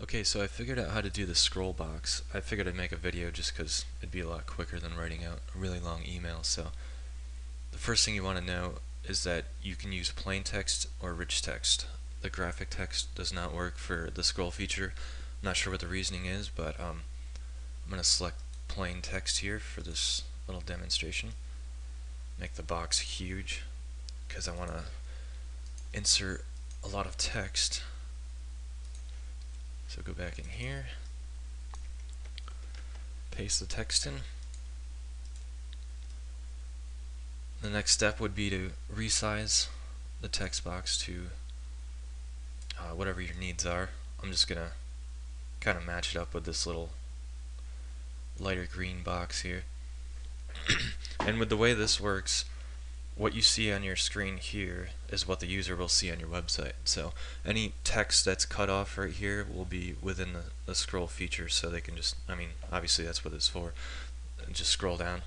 Okay, so I figured out how to do the scroll box. I figured I'd make a video just because it'd be a lot quicker than writing out a really long email. So the first thing you want to know is that you can use plain text or rich text. The graphic text does not work for the scroll feature. I'm not sure what the reasoning is, but I'm going to select plain text here for this little demonstration. Make the box huge because I want to insert a lot of text. So go back in here, paste the text in. The next step would be to resize the text box to whatever your needs are. I'm just gonna kind of match it up with this little lighter green box here. And with the way this works, what you see on your screen here is what the user will see on your website. So any text that's cut off right here will be within the scroll feature, so they can just, obviously that's what it's for, just scroll down.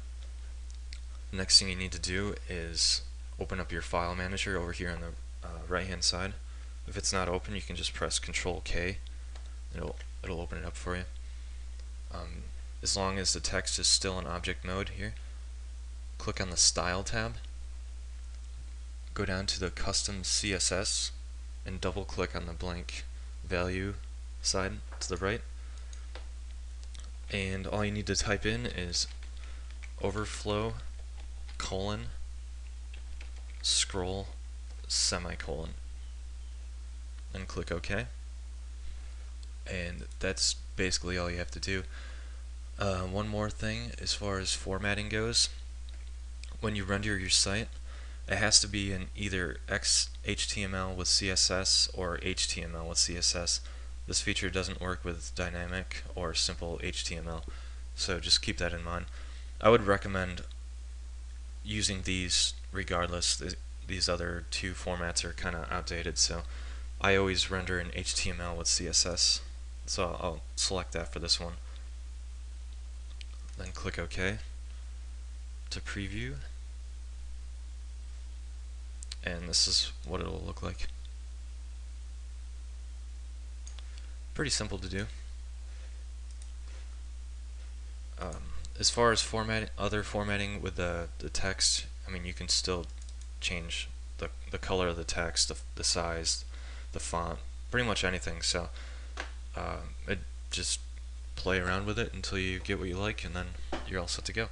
The next thing you need to do is open up your file manager over here on the right hand side. If it's not open, you can just press Control K. It'll open it up for you. As long as the text is still in object mode here, click on the Style tab, go down to the Custom CSS and double click on the blank value side to the right, and all you need to type in is overflow : scroll semicolon, and click OK. And that's basically all you have to do. One more thing as far as formatting goes: when you render your site, it has to be in either XHTML with CSS or HTML with CSS. This feature doesn't work with dynamic or simple HTML, so just keep that in mind. I would recommend using these regardless. These other two formats are kind of outdated, so I always render in HTML with CSS. So I'll select that for this one. Then click OK to preview. And this is what it'll look like. Pretty simple to do. As far as other formatting with the text, you can still change the color of the text, the size, the font, pretty much anything. So just play around with it until you get what you like, and then you're all set to go.